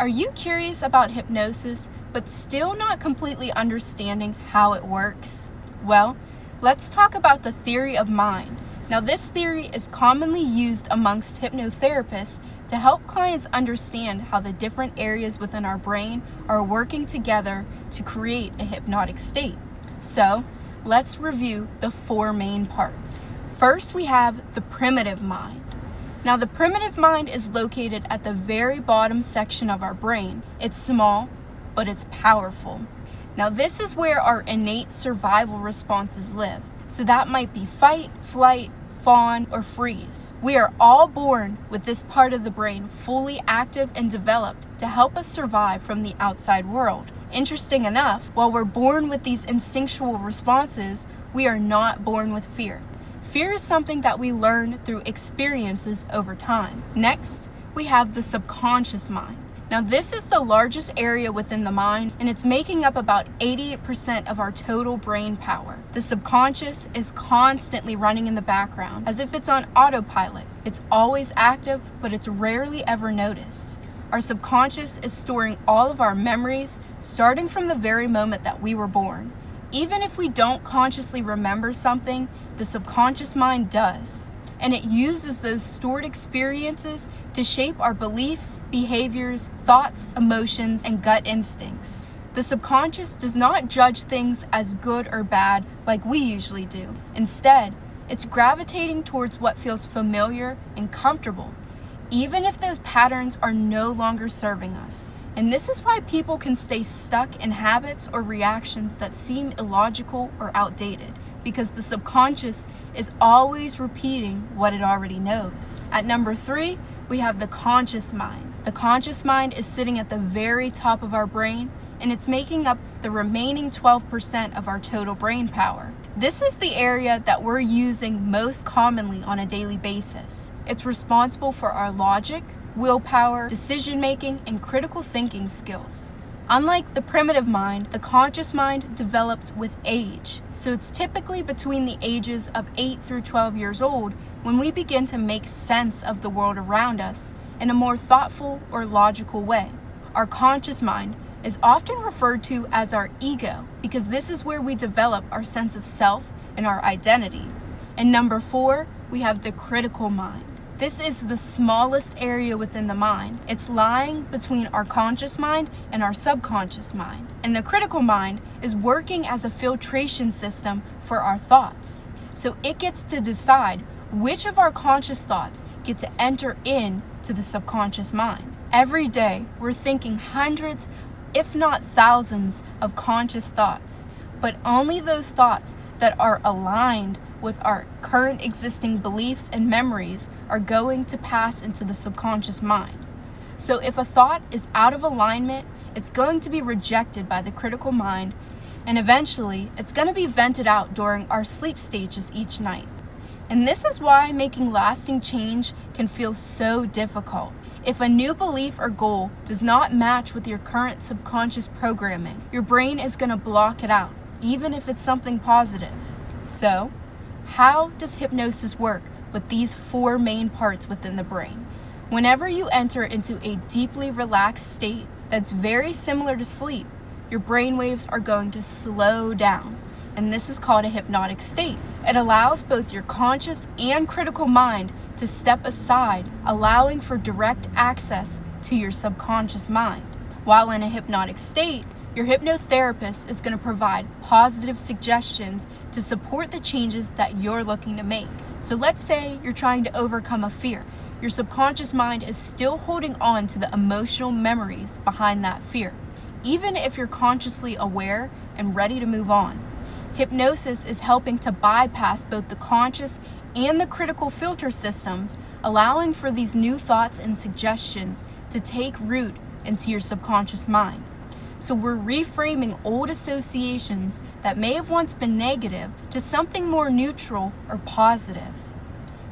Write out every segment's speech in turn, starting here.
Are you curious about hypnosis, but still not completely understanding how it works? Well, let's talk about the theory of mind. Now, this theory is commonly used amongst hypnotherapists to help clients understand how the different areas within our brain are working together to create a hypnotic state. So, let's review the four main parts. First, we have the primitive mind. Now, the primitive mind is located at the very bottom section of our brain. It's small, but it's powerful. Now, this is where our innate survival responses live. So that might be fight, flight, fawn, or freeze. We are all born with this part of the brain fully active and developed to help us survive from the outside world. Interesting enough, while we're born with these instinctual responses, we are not born with fear. Fear is something that we learn through experiences over time. Next, we have the subconscious mind. Now, this is the largest area within the mind, and it's making up about 88% of our total brain power. The subconscious is constantly running in the background, as if it's on autopilot. It's always active, but it's rarely ever noticed. Our subconscious is storing all of our memories, starting from the very moment that we were born. Even if we don't consciously remember something, the subconscious mind does. And it uses those stored experiences to shape our beliefs, behaviors, thoughts, emotions, and gut instincts. The subconscious does not judge things as good or bad like we usually do. Instead, it's gravitating towards what feels familiar and comfortable, even if those patterns are no longer serving us. And this is why people can stay stuck in habits or reactions that seem illogical or outdated, because the subconscious is always repeating what it already knows. At number 3, we have the conscious mind. The conscious mind is sitting at the very top of our brain, and it's making up the remaining 12% of our total brain power. This is the area that we're using most commonly on a daily basis. It's responsible for our logic, willpower, decision-making, and critical thinking skills. Unlike the primitive mind, the conscious mind develops with age. So it's typically between the ages of 8 through 12 years old when we begin to make sense of the world around us in a more thoughtful or logical way. Our conscious mind is often referred to as our ego because this is where we develop our sense of self and our identity. And number 4, we have the critical mind. This is the smallest area within the mind. It's lying between our conscious mind and our subconscious mind. And the critical mind is working as a filtration system for our thoughts. So it gets to decide which of our conscious thoughts get to enter into the subconscious mind. Every day, we're thinking hundreds, if not thousands, of conscious thoughts, but only those thoughts that are aligned with our current existing beliefs and memories are going to pass into the subconscious mind. So if a thought is out of alignment, it's going to be rejected by the critical mind, and eventually it's going to be vented out during our sleep stages each night. And this is why making lasting change can feel so difficult. If a new belief or goal does not match with your current subconscious programming, your brain is going to block it out, even if it's something positive. So, how does hypnosis work with these 4 main parts within the brain? Whenever you enter into a deeply relaxed state that's very similar to sleep, your brain waves are going to slow down, and this is called a hypnotic state. It allows both your conscious and critical mind to step aside, allowing for direct access to your subconscious mind. While in a hypnotic state, your hypnotherapist is going to provide positive suggestions to support the changes that you're looking to make. So let's say you're trying to overcome a fear. Your subconscious mind is still holding on to the emotional memories behind that fear, even if you're consciously aware and ready to move on. Hypnosis is helping to bypass both the conscious and the critical filter systems, allowing for these new thoughts and suggestions to take root into your subconscious mind. So we're reframing old associations that may have once been negative to something more neutral or positive.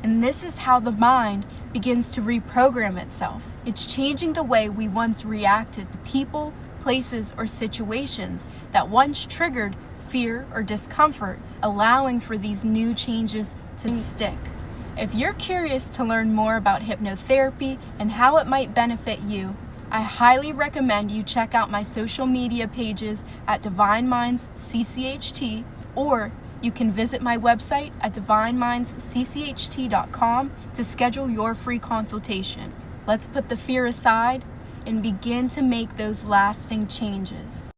And this is how the mind begins to reprogram itself. It's changing the way we once reacted to people, places, or situations that once triggered fear or discomfort, allowing for these new changes to stick. If you're curious to learn more about hypnotherapy and how it might benefit you, I highly recommend you check out my social media pages at Divine Minds CCHT, or you can visit my website at divinemindsccht.com to schedule your free consultation. Let's put the fear aside and begin to make those lasting changes.